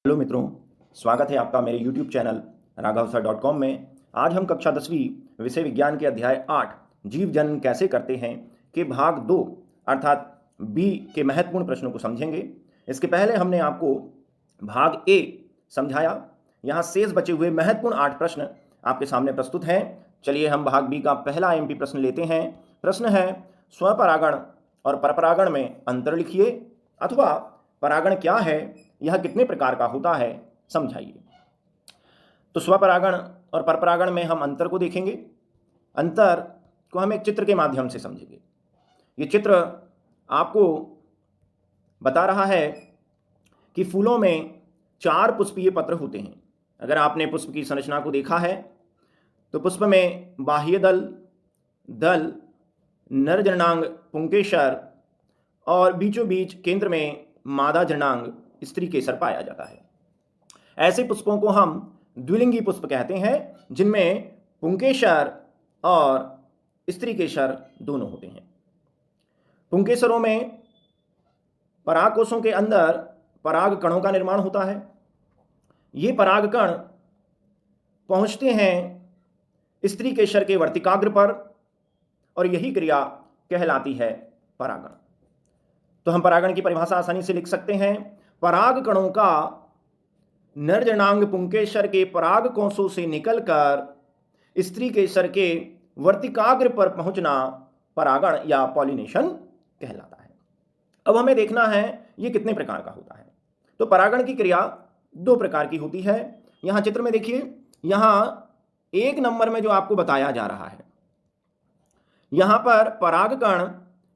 Hello मित्रों, स्वागत है आपका मेरे YouTube चैनल राघवसर.com में। आज हम कक्षा 10वीं विषय विज्ञान के अध्याय 8 जीव जन्म कैसे करते हैं के भाग 2 अर्थात बी के महत्वपूर्ण प्रश्नों को समझेंगे। इसके पहले हमने आपको भाग ए समझाया। यहाँ शेष बचे हुए महत्वपूर्ण 8 प्रश्न आपके सामने प्रस्तुत हैं। चलिए हम भाग बी का पहला एमपी प्रश्न लेते हैं। प्रश्न है, स्वपरागण और परपरागण में अंतर लिखिए, अथवा परागण क्या है, यह कितने प्रकार का होता है, समझाइए। तो स्वपरागण और परपरागण में हम अंतर को देखेंगे। अंतर को हम एक चित्र के माध्यम से समझेंगे। ये चित्र आपको बता रहा है कि फूलों में 4 पुष्पीय पत्र होते हैं। अगर आपने पुष्प की संरचना को देखा है तो पुष्प में बाह्य दल, दल, नर जननांग, पुंकेसर और बीचों बीच केंद्र में मादा जननांग स्त्री केसर पाया जाता है। ऐसे पुष्पों को हम द्विलिंगी पुष्प कहते हैं, जिनमें पुंकेसर और स्त्री केसर दोनों होते हैं। पुंकेसरों में परागकोशों के अंदर पराग कणों का निर्माण होता है। ये पराग कण पहुंचते हैं स्त्री केसर के वर्तिकाग्र पर और यही क्रिया कहलाती है परागण। तो हम परागण की परिभाषा आसानी से लिख सकते हैं। पराग कणों का नरजनांग पुंकेसर के पराग कोशों से निकलकर स्त्री केसर के वर्तिकाग्र पर पहुंचना परागण या पॉलिनेशन कहलाता है। अब हमें देखना है ये कितने प्रकार का होता है। तो परागण की क्रिया 2 प्रकार की होती है। यहां चित्र में देखिए, यहां 1 नंबर में जो आपको बताया जा रहा है, यहां पर परागकण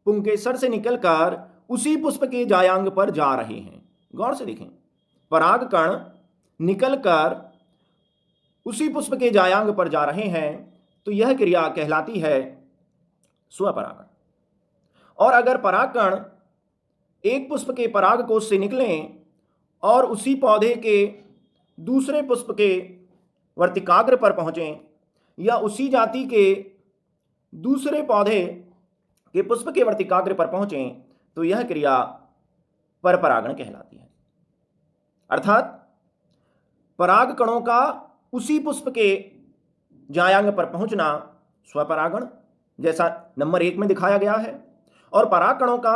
पुंकेसर से निकलकर उसी पुष्प के जायांग पर जा रहे हैं। गौर से देखें, परागकण निकलकर उसी पुष्प के जायांग पर जा रहे हैं, तो यह क्रिया कहलाती है स्वपरागण। और अगर परागकण एक पुष्प के परागकोश से निकलें और उसी पौधे के दूसरे पुष्प के वर्तिकाग्र पर पहुंचें या उसी जाति के दूसरे पौधे के पुष्प के वर्तिकाग्र पर पहुंचें, तो यह क्रिया परपरागण कहलाती है। अर्थात पराग कणों का उसी पुष्प के जायांग पर पहुंचना स्वपरागण, जैसा नंबर 1 में दिखाया गया है, और पराग कणों का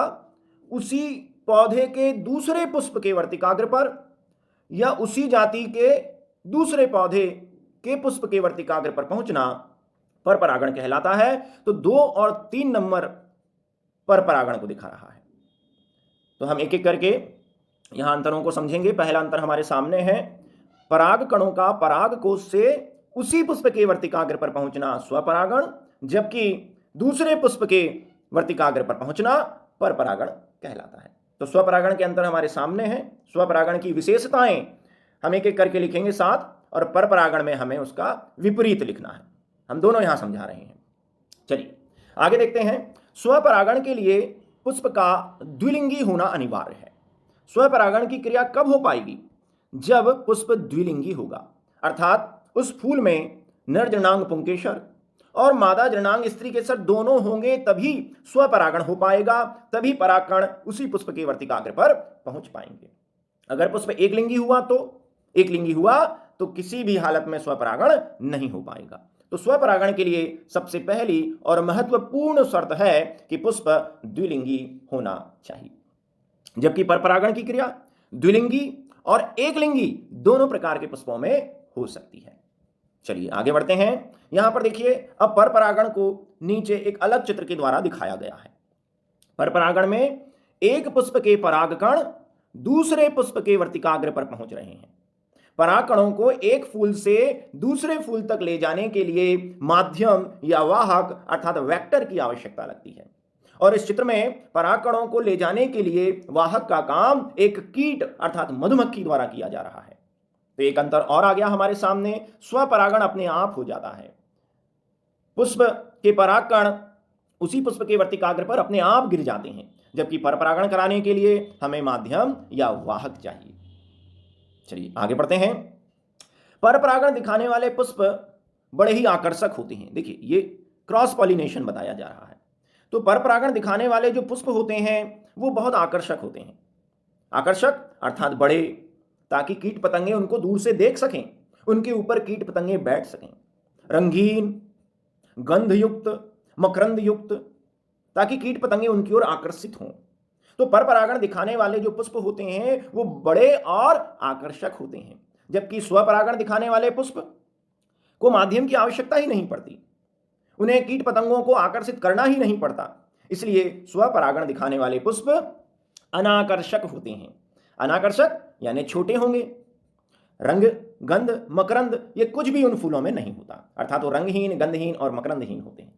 उसी पौधे के दूसरे पुष्प के वर्तिकाग्र पर या उसी जाति के दूसरे पौधे के पुष्प के वर्तिकाग्र पर पहुंचना परपरागण कहलाता है। तो 2 और 3 नंबर परपरागण को दिखा रहा है। तो हम एक एक करके यहां अंतरों को समझेंगे। पहला अंतर हमारे सामने है, पराग कणों का पराग कोश से उसी पुष्प के वर्तिकाग्र पर पहुंचना स्वपरागण, जबकि दूसरे पुष्प के वर्तिकाग्र पर पहुंचना परपरागण कहलाता है। तो स्वपरागण के अंतर हमारे सामने हैं। स्वपरागण की विशेषताएं हम एक एक करके लिखेंगे साथ, और परपरागण में हमें उसका विपरीत लिखना है। हम दोनों यहां समझा रहे हैं। चलिए आगे देखते हैं। स्वपरागण के लिए पुष्प का द्विलिंगी होना अनिवार्य है। स्वपरागण की क्रिया कब हो पाएगी? जब पुष्प द्विलिंगी होगा, अर्थात उस फूल में नर जननांग पुंकेसर और मादा जननांग स्त्री केसर दोनों होंगे, तभी स्वपरागण हो पाएगा, तभी परागकण उसी पुष्प के वर्तिकाग्र पर पहुंच पाएंगे। अगर पुष्प एकलिंगी हुआ तो किसी भी हालत में स्वपरागण नहीं हो पाएगा। तो स्वपरागण के लिए सबसे पहली और महत्वपूर्ण शर्त है कि पुष्प द्विलिंगी होना चाहिए, जबकि परपरागण की क्रिया द्विलिंगी और एकलिंगी दोनों प्रकार के पुष्पों में हो सकती है। चलिए आगे बढ़ते हैं। यहां पर देखिए, अब परपरागण को नीचे एक अलग चित्र के द्वारा दिखाया गया है। परपरागण में एक पुष्प के परागकण दूसरे पुष्प के वर्तिकाग्र पर पहुंच रहे हैं। परागकणों को एक फूल से दूसरे फूल तक ले जाने के लिए माध्यम या वाहक अर्थात वेक्टर की आवश्यकता लगती है, और इस चित्र में परागकणों को ले जाने के लिए वाहक का काम एक कीट अर्थात मधुमक्खी द्वारा किया जा रहा है। तो एक अंतर और आ गया हमारे सामने, स्वपरागण अपने आप हो जाता है। पुष्प के परागकण उसी पुष्प के वर्तिकाग्र पर अपने आप गिर जाते हैं, जबकि परपरागण कराने के लिए हमें माध्यम या वाहक चाहिए। चलिए आगे बढ़ते हैं। परपरागण दिखाने वाले पुष्प बड़े ही आकर्षक होते हैं। देखिए ये क्रॉस पॉलिनेशन बताया जा रहा है। तो परपरागण दिखाने वाले जो पुष्प होते हैं वो बहुत आकर्षक होते हैं। आकर्षक अर्थात बड़े, ताकि कीट पतंगे उनको दूर से देख सकें, उनके ऊपर कीट पतंगे बैठ सकें। रंगीन, गंधयुक्त, मकरंद युक्त, ताकि कीट पतंगे उनकी ओर आकर्षित हों। तो पर परागण दिखाने वाले जो पुष्प होते हैं वो बड़े और आकर्षक होते हैं, जबकि स्वपरागण दिखाने वाले पुष्प को माध्यम की आवश्यकता ही नहीं पड़ती, उन्हें कीट पतंगों को आकर्षित करना ही नहीं पड़ता। इसलिए स्वपरागण दिखाने वाले पुष्प अनाकर्षक होते हैं। अनाकर्षक यानी छोटे होंगे। रंग, गंध, मकरंद ये कुछ भी उन फूलों में नहीं होता, अर्थात वो रंगहीन, गंधहीन और मकरंदहीन होते हैं।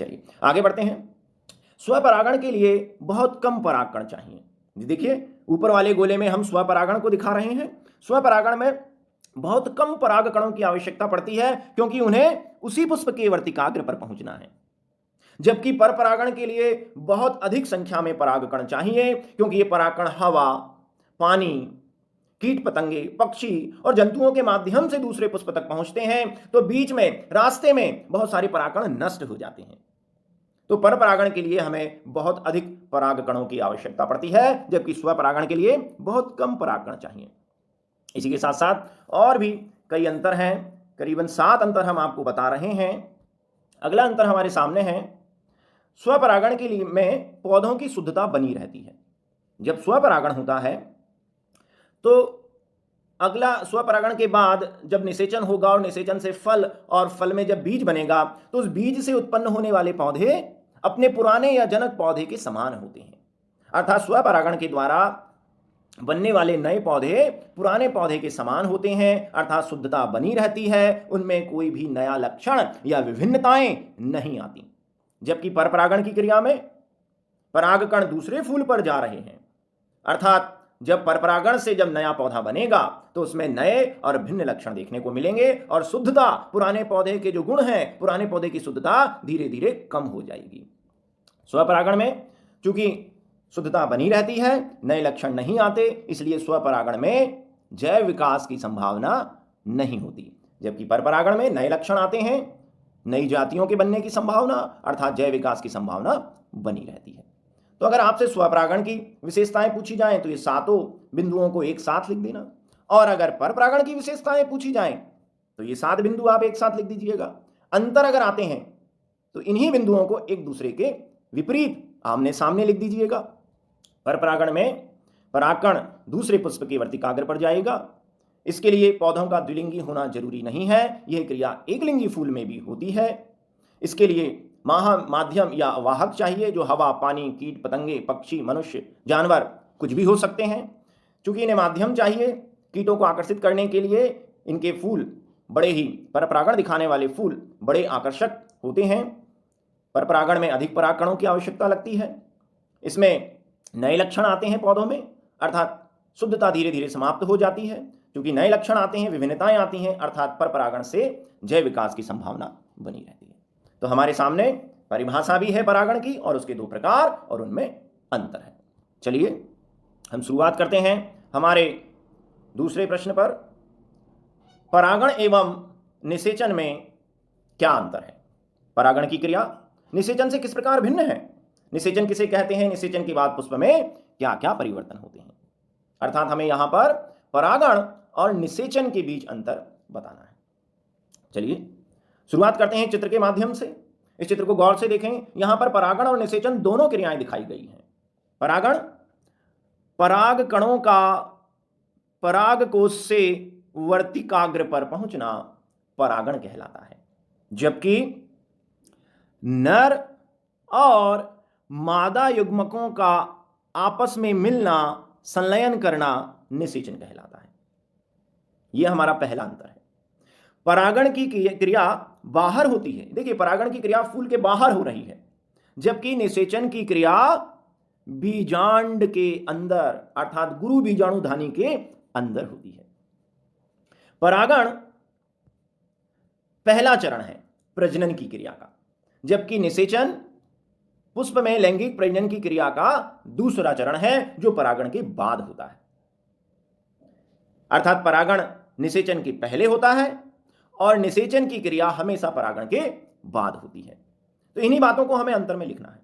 चलिए आगे बढ़ते हैं। स्वपरागण के लिए बहुत कम परागकण चाहिए। देखिए ऊपर वाले गोले में हम स्वपरागण को दिखा रहे हैं। स्वपरागण में बहुत कम परागकणों की आवश्यकता पड़ती है, क्योंकि उन्हें उसी पुष्प के वर्तिकाग्र पर पहुंचना है। जबकि पर परागण के लिए बहुत अधिक संख्या में परागकण चाहिए, क्योंकि ये परागकण हवा, पानी, कीट पतंगे, पक्षी और जंतुओं के माध्यम से दूसरे पुष्प तक पहुंचते हैं। तो बीच में रास्ते में बहुत सारे परागकण नष्ट हो जाते हैं। तो पर परागण के लिए हमें बहुत अधिक परागकणों की आवश्यकता पड़ती है, जबकि स्वपरागण के लिए बहुत कम परागकण चाहिए। इसी के साथ साथ और भी कई अंतर हैं, करीबन 7 अंतर हम आपको बता रहे हैं। अगला अंतर हमारे सामने है, स्वपरागण के लिए में पौधों की शुद्धता बनी रहती है। जब स्वपरागण होता है तो अगला स्वपरागण के बाद जब निषेचन होगा और निषेचन से फल, और फल में जब बीज बनेगा तो उस बीज से उत्पन्न होने वाले पौधे अपने पुराने या जनक पौधे के समान होते हैं। अर्थात स्वपरागण के द्वारा बनने वाले नए पौधे पुराने पौधे के समान होते हैं, अर्थात शुद्धता बनी रहती है, उनमें कोई भी नया लक्षण या विभिन्नताएं नहीं आती। जबकि परपरागण की क्रिया में परागकण दूसरे फूल पर जा रहे हैं, अर्थात जब परपरागण से जब नया पौधा बनेगा तो उसमें नए और भिन्न लक्षण देखने को मिलेंगे, और शुद्धता, पुराने पौधे के जो गुण हैं, पुराने पौधे की शुद्धता धीरे धीरे कम हो जाएगी। स्वपरागण में चूंकि शुद्धता बनी रहती है, नए लक्षण नहीं आते, इसलिए स्वपरागण में जैव विकास की संभावना नहीं होती। जबकि परपरागण में नए लक्षण आते हैं, नई जातियों के बनने की संभावना, अर्थात जैव विकास की संभावना बनी रहती है। तो अगर आपसे स्वपरागण की विशेषताएं पूछी जाएं तो ये 7 बिंदुओं को एक साथ लिख देना, और अगर परपरागण की विशेषताएं पूछी जाएं तो ये 7 बिंदु आप एक साथ लिख दीजिएगा। अंतर अगर आते हैं तो इन्हीं बिंदुओं को एक दूसरे के विपरीत आमने सामने लिख दीजिएगा। परपरागण में परागकण दूसरे पुष्प के वर्तिकाग्र पर जाएगा। इसके लिए पौधों का द्विलिंगी होना जरूरी नहीं है, यह क्रिया एकलिंगी फूल में भी होती है। इसके लिए माध्यम या वाहक चाहिए, जो हवा, पानी, कीट पतंगे, पक्षी, मनुष्य, जानवर कुछ भी हो सकते हैं। चूंकि इन्हें माध्यम चाहिए कीटों को आकर्षित करने के लिए, इनके फूल बड़े ही, परपरागण दिखाने वाले फूल बड़े आकर्षक होते हैं। परपरागण में अधिक परागकणों की आवश्यकता लगती है। इसमें नए लक्षण आते हैं पौधों में, अर्थात शुद्धता धीरे धीरे समाप्त हो जाती है। क्योंकि नए लक्षण आते हैं, विभिन्नताएं आती हैं, अर्थात परपरागण से जैव विकास की संभावना बनी रहती है। तो हमारे सामने परिभाषा भी है परागण की, और उसके 2 प्रकार और उनमें अंतर है। चलिए हम शुरुआत करते हैं हमारे दूसरे प्रश्न पर। परागण एवं निषेचन में क्या अंतर है? परागण की क्रिया निषेचन से किस प्रकार भिन्न है? निषेचन किसे कहते हैं? निषेचन के बाद पुष्प में क्या क्या परिवर्तन होते हैं? अर्थात हमें यहां पर परागण और निषेचन के बीच अंतर बताना है। चलिए शुरुआत करते हैं चित्र के माध्यम से। इस चित्र को गौर से देखें। यहां पर परागण और निषेचन दोनों क्रियाएं दिखाई गई हैं। परागण, पराग कणों का परागकोश से वर्तिकाग्र पर पहुंचना परागण कहलाता है, जबकि नर और मादा युग्मकों का आपस में मिलना, संलयन करना निषेचन कहलाता है। यह हमारा पहला अंतर है। परागण की क्रिया बाहर होती है। देखिए परागण की क्रिया फूल के बाहर हो रही है, जबकि निषेचन की क्रिया बीजांड के अंदर, अर्थात गुरु बीजाणुधानी के अंदर होती है। परागण पहला चरण है प्रजनन की क्रिया का, जबकि निषेचन पुष्प में लैंगिक प्रजनन की क्रिया का दूसरा चरण है, जो परागण के बाद होता है। अर्थात परागण निषेचन के पहले होता है और निषेचन की क्रिया हमेशा परागण के बाद होती है। तो इन्हीं बातों को हमें अंतर में लिखना है।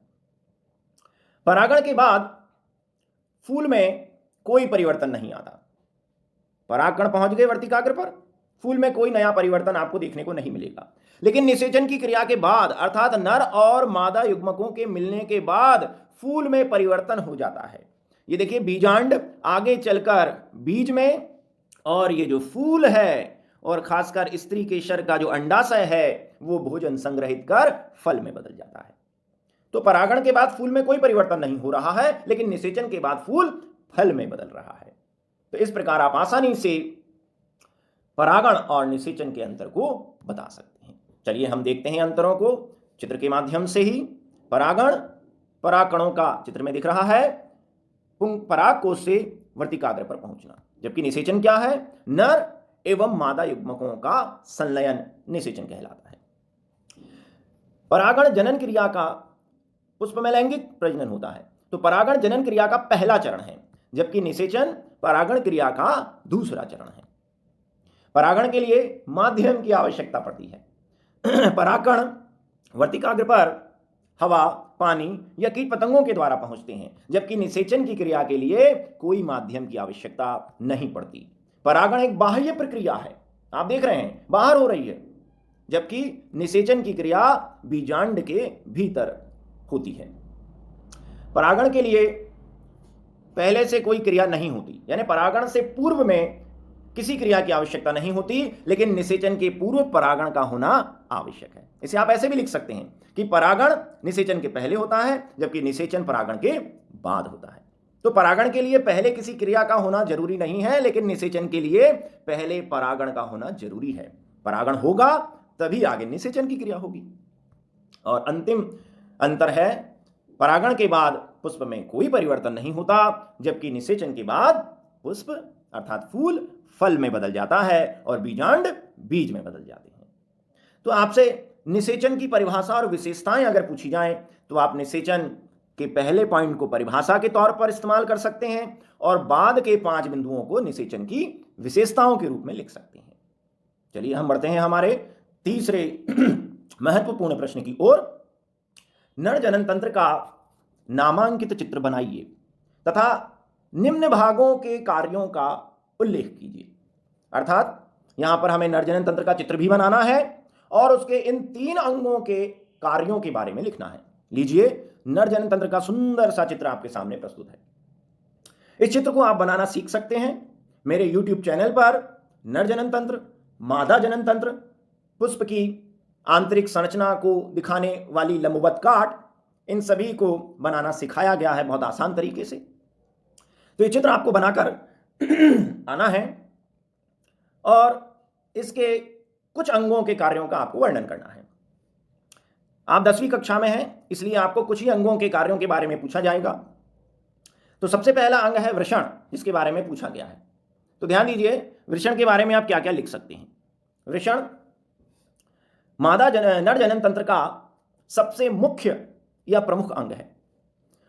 परागण के बाद फूल में कोई परिवर्तन नहीं आता, परागकण पहुंच गए वर्तिकाग्र पर, फूल में कोई नया परिवर्तन आपको देखने को नहीं मिलेगा। लेकिन निषेचन की क्रिया के बाद अर्थात नर और मादा युग्मकों के मिलने के बाद फूल में परिवर्तन हो जाता है। ये देखिए बीजांड आगे चलकर बीज में, और ये जो फूल है और खासकर स्त्री केशर का जो अंडाशय है वो भोजन संग्रहित कर फल में बदल जाता है। तो परागण के बाद फूल में कोई परिवर्तन नहीं हो रहा है, लेकिन निषेचन के बाद फूल फल में बदल रहा है। तो इस प्रकार आप आसानी से परागण और निषेचन के अंतर को बता सकते हैं। चलिए हम देखते हैं अंतरों को चित्र के माध्यम से ही। परागण परागकणों का चित्र में दिख रहा है, पराग कोश से वर्तिकाग्र पर पहुंचना, जबकि निषेचन क्या है? नर एवं मादा युग्मकों का संलयन निषेचन कहलाता है। परागण जनन क्रिया का पुष्प में लैंगिक प्रजनन होता है, तो परागण जनन क्रिया का पहला चरण है, जबकि निषेचन परागण क्रिया का दूसरा चरण है। परागण के लिए माध्यम की आवश्यकता पड़ती है। परागकण वर्तिकाग्र पर हवा, पानी या कीट पतंगों के द्वारा पहुंचते हैं, जबकि निषेचन की क्रिया के लिए कोई माध्यम की आवश्यकता नहीं पड़ती। परागण एक बाह्य प्रक्रिया है, आप देख रहे हैं बाहर हो रही है, जबकि निषेचन की क्रिया बीजांड के भीतर होती है। परागण के लिए पहले से कोई क्रिया नहीं होती, यानी परागण से पूर्व में किसी क्रिया की आवश्यकता नहीं होती, लेकिन निषेचन के पूर्व परागण का होना आवश्यक है। इसे आप ऐसे भी लिख सकते हैं कि परागण निषेचन के पहले होता है, जबकि निषेचन परागण के बाद होता है। तो परागण के लिए पहले किसी क्रिया का होना जरूरी नहीं है, लेकिन निषेचन के लिए पहले परागण का होना जरूरी है। परागण होगा तभी आगे निषेचन की क्रिया होगी। और अंतिम अंतर है, परागण के बाद पुष्प में कोई परिवर्तन नहीं होता, जबकि निषेचन के बाद पुष्प अर्थात फूल फल में बदल जाता है और बीजांड बीज में बदल जाते हैं। तो आपसे निषेचन की परिभाषा और विशेषताएं अगर पूछी जाएं, तो आप निषेचन के पहले पॉइंट को परिभाषा के तौर पर इस्तेमाल कर सकते हैं और बाद के 5 बिंदुओं को निषेचन की विशेषताओं के रूप में लिख सकते हैं। चलिए हम बढ़ते हैं हमारे तीसरे महत्वपूर्ण प्रश्न की ओर। नर जनन तंत्र का नामांकित चित्र बनाइए तथा निम्न भागों के कार्यों का उल्लेख कीजिए। अर्थात यहां पर हमें नर जनन तंत्र का चित्र भी बनाना है और उसके इन 3 अंगों के कार्यों के बारे में लिखना है। लीजिए, नर जनन तंत्र का सुंदर सा चित्र आपके सामने प्रस्तुत है। इस चित्र को आप बनाना सीख सकते हैं मेरे YouTube चैनल पर। नर जनन तंत्र, मादा जनन तंत्र, पुष्प की आंतरिक संरचना को दिखाने वाली लंबवत काट, इन सभी को बनाना सिखाया गया है बहुत आसान तरीके से। तो ये चित्र आपको बनाकर आना है और इसके कुछ अंगों के कार्यों का आपको वर्णन करना है। आप 10वीं कक्षा में हैं, इसलिए आपको कुछ ही अंगों के कार्यों के बारे में पूछा जाएगा। तो सबसे पहला अंग है वृषण, जिसके बारे में पूछा गया है। तो ध्यान दीजिए, वृषण के बारे में आप क्या क्या लिख सकते हैं। वृषण नर जनन तंत्र का सबसे मुख्य या प्रमुख अंग है,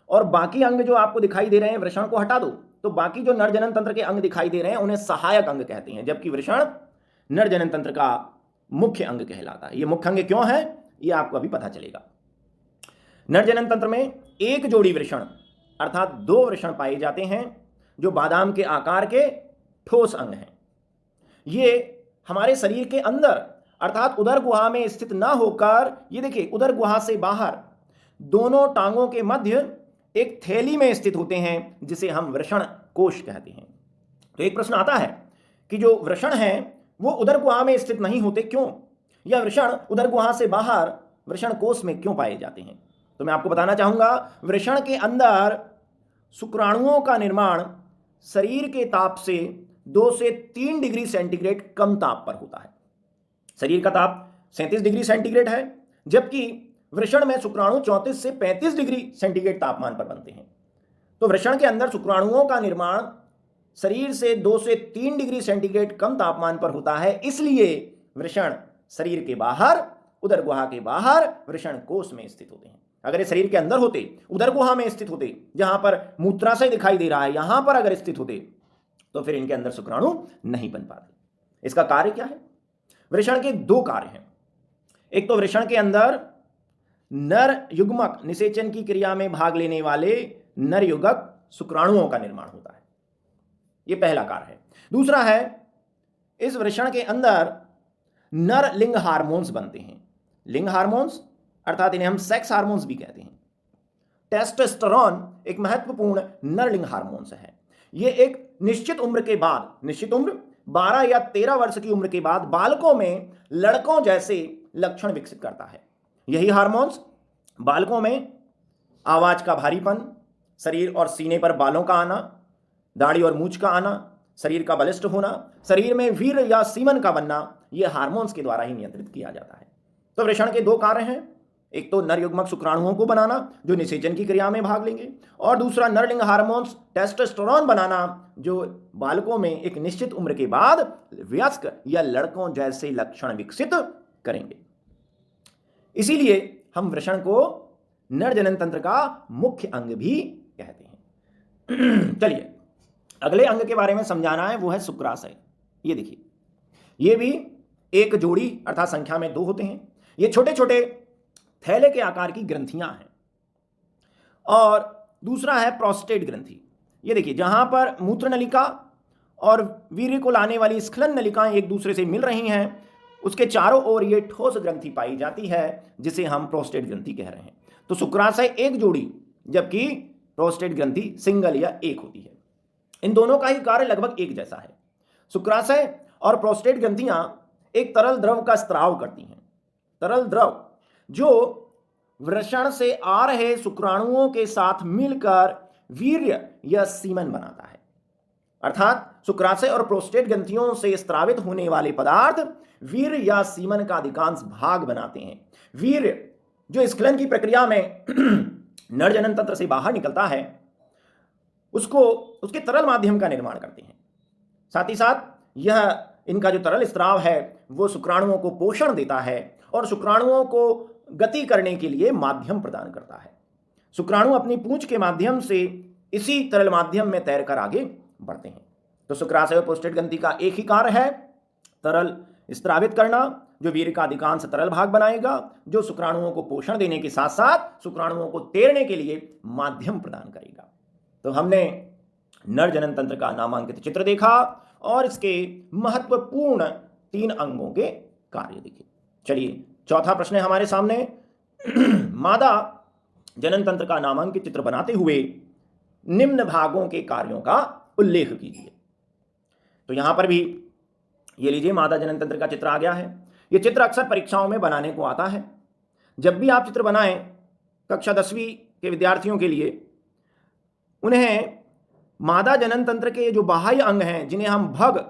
और बाकी अंग जो आपको दिखाई दे रहे हैं, वृषण को हटा दो तो बाकी जो नर जनन तंत्र के अंग दिखाई दे रहे हैं उन्हें सहायक अंग कहते हैं, जबकि वृषण नर जनन तंत्र का मुख्य अंग कहलाता है। ये मुख्य अंग क्यों है, ये आपको अभी पता चलेगा। नर जनन तंत्र में एक जोड़ी वृषण अर्थात 2 वृषण पाए जाते हैं, जो बादाम के आकार के ठोस अंग हैं। ये हमारे शरीर के अंदर अर्थात उदर गुहा में स्थित ना होकर, ये देखिए उदर गुहा से बाहर दोनों टांगों के मध्य एक थैली में स्थित होते हैं, जिसे हम वृषण कोश कहते हैं। तो एक प्रश्न आता है कि जो वृषण हैं वो उदर गुहा में स्थित नहीं होते क्यों, या वृषण उदर गुहा से बाहर वृषण कोश में क्यों पाए जाते हैं। तो मैं आपको बताना चाहूंगा, वृषण के अंदर शुक्राणुओं का निर्माण शरीर के ताप से 2 से 3 डिग्री सेंटीग्रेड कम ताप पर होता है। शरीर का ताप 37 डिग्री सेंटीग्रेड है, जबकि वृषण में शुक्राणु 34 से 35 डिग्री सेंटीग्रेड तापमान पर बनते हैं। तो वृषण के अंदर शुक्राणुओं का निर्माण शरीर से 2 से 3 डिग्री सेंटीग्रेड कम तापमान पर होता है, इसलिए वृषण शरीर के बाहर उदर गुहा के बाहर वृषण कोश में स्थित होते हैं। अगर ये शरीर के अंदर होते, उदर गुहा में स्थित होते, जहां पर मूत्राशय दिखाई दे रहा है, यहां पर अगर स्थित होते, तो फिर इनके अंदर शुक्राणु नहीं बन पाते। इसका कार्य क्या है? वृषण के 2 कार्य हैं। एक तो वृषण के अंदर नर युग्मक निषेचन की क्रिया में भाग लेने वाले नर युग्मक शुक्राणुओं का निर्माण होता है। ये पहला कार्य है। दूसरा है, इस वृषण के अंदर नर लिंग हार्मोन्स बनते हैं। लिंग हार्मोन्स अर्थात इन्हें हम सेक्स हार्मोन्स भी कहते हैं। टेस्टोस्टेरोन एक महत्वपूर्ण नरलिंग हार्मोन्स है। यह एक निश्चित उम्र के बाद, निश्चित उम्र 12 या 13 वर्ष की उम्र के बाद बालकों में लड़कों जैसे लक्षण विकसित करता है। यही हार्मोन्स बालकों में आवाज का भारीपन, शरीर और सीने पर बालों का आना, दाढ़ी और मूंछ का आना, शरीर का बलिष्ठ होना, शरीर में वीर या सीमन का बनना, यह हार्मोन्स के द्वारा ही नियंत्रित किया जाता है। तो वृषण के दो कार्य हैं, एक तो नर युग्मक शुक्राणुओं को बनाना जो निषेचन की क्रिया में भाग लेंगे, और दूसरा नरलिंग हार्मोन्स टेस्टोस्टेरोन बनाना जो बालकों में एक निश्चित उम्र के बाद वयस्क या लड़कों जैसे लक्षण विकसित करेंगे। इसीलिए हम वृषण को नर जनन तंत्र का मुख्य अंग भी कहते हैं। चलिए अगले अंग के बारे में समझाना है, वो है शुक्राशय। ये देखिए, ये भी एक जोड़ी अर्थात संख्या में 2 होते हैं। ये छोटे छोटे थैले के आकार की ग्रंथियां हैं। और दूसरा है प्रोस्टेट ग्रंथि। ये देखिए, जहां पर मूत्र नलिका और वीर्य को लाने वाली स्खलन नलिकाएं एक दूसरे से मिल रही हैं, उसके चारों ओर ये ठोस ग्रंथि पाई जाती है जिसे हम प्रोस्टेट ग्रंथि कह रहे हैं। तो शुक्राशय एक जोड़ी, जबकि प्रोस्टेट ग्रंथि सिंगल या एक होती है। इन दोनों का ही कार्य लगभग एक जैसा है। शुक्राशय और प्रोस्टेट ग्रंथियां एक तरल द्रव का स्त्राव करती हैं। तरल द्रव जो वृषण से आ रहे शुक्राणुओं के साथ मिलकर वीर्य या सीमन बनाता है। अर्थात शुक्राशय और प्रोस्टेट ग्रंथियों से स्त्रावित होने वाले पदार्थ वीर्य या सीमन का अधिकांश भाग बनाते हैं। वीर्य जो स्खलन की प्रक्रिया में नर जनन तंत्र से बाहर निकलता है, उसको उसके तरल माध्यम का निर्माण करते हैं। साथ ही साथ यह इनका जो तरल स्त्राव है वो शुक्राणुओं को पोषण देता है और शुक्राणुओं को गति करने के लिए माध्यम प्रदान करता है। शुक्राणु अपनी पूंछ के माध्यम से इसी तरल माध्यम में तैरकर आगे बढ़ते हैं। तो शुक्राशय और प्रोस्टेट ग्रंथि का एक ही कार्य है, तरल स्त्रावित करना जो वीर्य का अधिकांश तरल भाग बनाएगा, जो शुक्राणुओं को पोषण देने के साथ साथ शुक्राणुओं को तैरने के लिए माध्यम प्रदान करेगा। तो हमने नर जनन तंत्र का नामांकित चित्र देखा और इसके महत्वपूर्ण 3 अंगों के कार्य देखे। चलिए चौथा प्रश्न है हमारे सामने। मादा जनन तंत्र का नामांकित चित्र बनाते हुए निम्न भागों के कार्यों का उल्लेख कीजिए। तो यहां पर भी ये लीजिए, मादा जनन तंत्र का चित्र आ गया है। यह चित्र अक्सर परीक्षाओं में बनाने को आता है। जब भी आप चित्र बनाएं कक्षा 10वीं के विद्यार्थियों के लिए, उन्हें मादा जनन तंत्र के जो बाह्य अंग हैं, जिन्हें हम भग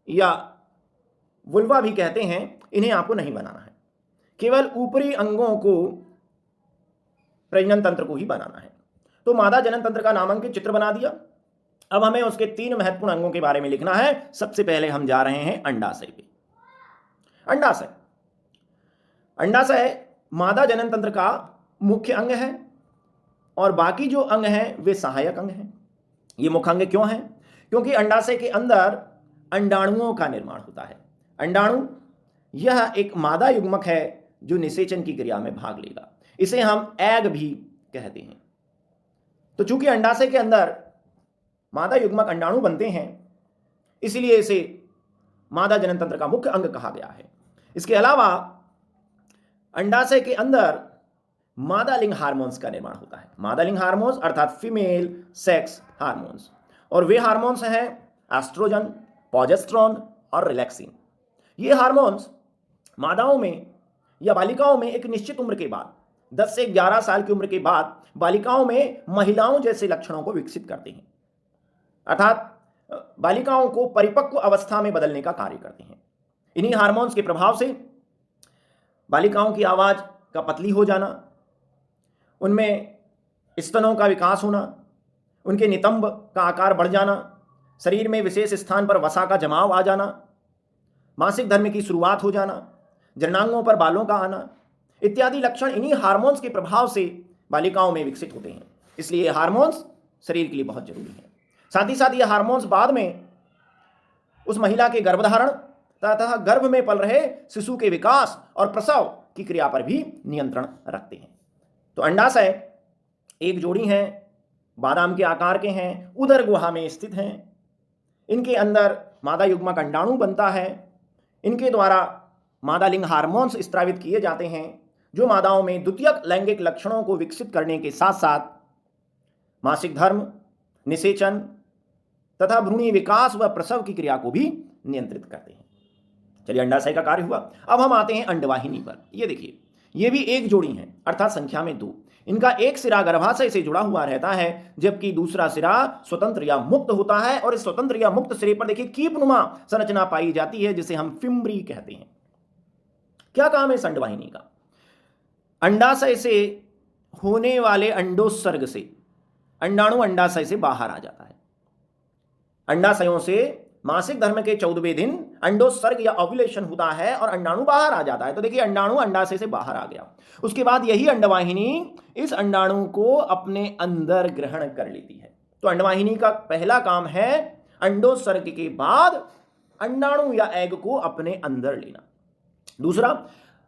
या वुल्वा भी कहते हैं, इन्हें आपको नहीं बनाना है। केवल ऊपरी अंगों को, प्रजनन तंत्र को ही बनाना है। तो मादा जनन तंत्र का नामांकित चित्र बना दिया। अब हमें उसके 3 महत्वपूर्ण अंगों के बारे में लिखना है। सबसे पहले हम जा रहे हैं अंडाशय पे। अंडाशय, अंडाशय मादा जनन तंत्र का मुख्य अंग है और बाकी जो अंग हैं वे सहायक अंग हैं। ये मुख्य अंग क्यों है? क्योंकि अंडाशय के अंदर अंडाणुओं का निर्माण होता है। अंडाणु यह एक मादा युग्मक है जो निषेचन की क्रिया में भाग लेगा। इसे हम एग भी कहते हैं। तो चूंकि अंडाशय के अंदर मादा युग्मक अंडाणु बनते हैं, इसलिए इसे मादा जनन तंत्र का मुख्य अंग कहा गया है। इसके अलावा अंडाशय के अंदर मादा लिंग हार्मोन्स का निर्माण होता है। मादा लिंग हार्मोन्स अर्थात फीमेल सेक्स हार्मोन्स, और वे हार्मोन्स हैं एस्ट्रोजन, प्रोजेस्टेरोन और रिलैक्सिन। ये हार्मोन्स मादाओं में या बालिकाओं में एक निश्चित उम्र के बाद, 10 से 11 साल की उम्र के बाद, बालिकाओं में महिलाओं जैसे लक्षणों को विकसित करते हैं। अर्थात बालिकाओं को परिपक्व अवस्था में बदलने का कार्य करते हैं। इन्हीं हार्मोन्स के प्रभाव से बालिकाओं की आवाज का पतली हो जाना, उनमें स्तनों का विकास होना, उनके नितंब का आकार बढ़ जाना, शरीर में विशेष स्थान पर वसा का जमाव आ जाना, मासिक धर्म की शुरुआत हो जाना, जननांगों पर बालों का आना इत्यादि लक्षण इन्हीं हार्मोन्स के प्रभाव से बालिकाओं में विकसित होते हैं। इसलिए ये हार्मोन्स शरीर के लिए बहुत जरूरी हैं। साथ ही साथ ये हार्मोन्स बाद में उस महिला के गर्भधारण तथा गर्भ में पल रहे शिशु के विकास और प्रसव की क्रिया पर भी नियंत्रण रखते हैं। तो अंडाशय एक जोड़ी हैं, बादाम के आकार के हैं, उदर गुहा में स्थित हैं इनके अंदर मादा युग्मक अंडाणु बनता है। इनके द्वारा मादा लिंग हार्मोन्स स्त्रावित किए जाते हैं, जो मादाओं में द्वितीयक लैंगिक लक्षणों को विकसित करने के साथ साथ मासिक धर्म, निषेचन तथा भ्रूणीय विकास व प्रसव की क्रिया को भी नियंत्रित करते हैं। चलिए, अंडाशय का कार्य हुआ। अब हम आते हैं अंडवाहिनी पर। ये देखिए, ये भी एक जोड़ी है, अर्थात संख्या में 2। इनका एक सिरा गर्भाशय से जुड़ा हुआ रहता है, जबकि दूसरा सिरा स्वतंत्र या मुक्त होता है। और इस स्वतंत्र या मुक्त सिरे पर देखिए कीपनुमा संरचना पाई जाती है, जिसे हम फिम्बरी कहते हैं। क्या काम है इस अंडवाहिनी का? अंडाशय से होने वाले अंडोत्सर्ग से अंडाणु अंडाशय से बाहर आ जाता है। अंडाशयों से मासिक धर्म के 14वें दिन अंडोत्सर्ग या ओव्यूलेशन होता है और अंडाणु बाहर आ जाता है। तो देखिए, अंडाणु अंडाशय से बाहर आ गया। उसके बाद यही अंडवाहिनी इस अंडाणु को अपने अंदर ग्रहण कर लेती है। तो अंडवाहिनी का पहला काम है अंडोत्सर्ग के बाद अंडाणु या एग को अपने अंदर लेना। दूसरा,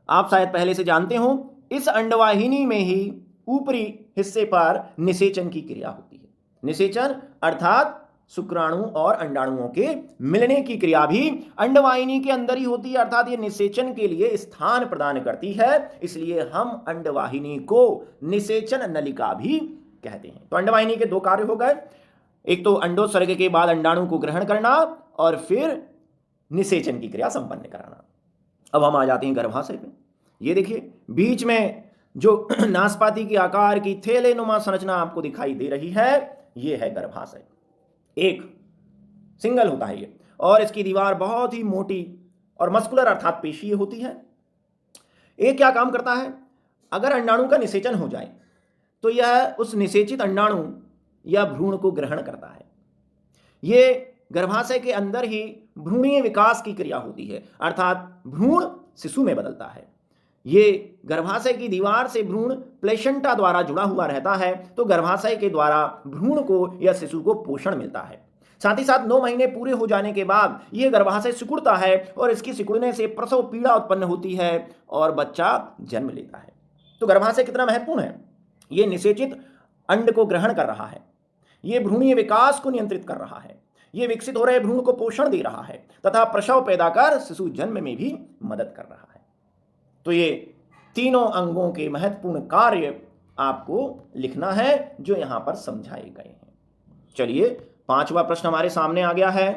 आप शायद पहले से जानते हो, इस अंडवाहिनी में ही ऊपरी हिस्से पर निषेचन की क्रिया होती है। निषेचन अर्थात शुक्राणु और अंडाणुओं के मिलने की क्रिया भी अंडवाहिनी के अंदर ही होती है, अर्थात ये निषेचन के लिए स्थान प्रदान करती है। इसलिए हम अंडवाहिनी को निषेचन नलिका भी कहते हैं। तो अंडवाहिनी के 2 कार्य हो गए, एक तो अंडोत्सर्ग के बाद अंडाणु को ग्रहण करना और फिर निषेचन की क्रिया संपन्न कराना। अब हम आ जाते हैं गर्भाशय पे। ये देखिए, बीच में जो नाशपाती के आकार की थैलेनुमा संरचना आपको दिखाई दे रही है, ये है गर्भाशय। एक सिंगल होता है ये, और इसकी दीवार बहुत ही मोटी और मस्कुलर अर्थात पेशीय होती है। एक क्या काम करता है? अगर अंडाणु का निषेचन हो जाए तो यह उस निषेचित अंडाणु या भ्रूण को ग्रहण करता है। ये गर्भाशय के अंदर ही भ्रूणीय विकास की क्रिया होती है, अर्थात भ्रूण शिशु में बदलता है। ये गर्भाशय की दीवार से भ्रूण प्लेसेंटा द्वारा जुड़ा हुआ रहता है, तो गर्भाशय के द्वारा भ्रूण को या शिशु को पोषण मिलता है। साथ ही साथ 9 महीने पूरे हो जाने के बाद यह गर्भाशय सिकुड़ता है और इसकी सिकुड़ने से प्रसव पीड़ा उत्पन्न होती है और बच्चा जन्म लेता है। तो गर्भाशय कितना महत्वपूर्ण है? ये निषेचित अंड को ग्रहण कर रहा है, ये भ्रूणीय विकास को नियंत्रित कर रहा है, ये विकसित हो रहे भ्रूण को पोषण दे रहा है तथा प्रसव पैदा कर शिशु जन्म में भी मदद कर रहा है। तो ये तीनों अंगों के महत्वपूर्ण कार्य आपको लिखना है, जो यहां पर समझाए गए हैं। चलिए, 5वां प्रश्न हमारे सामने आ गया है।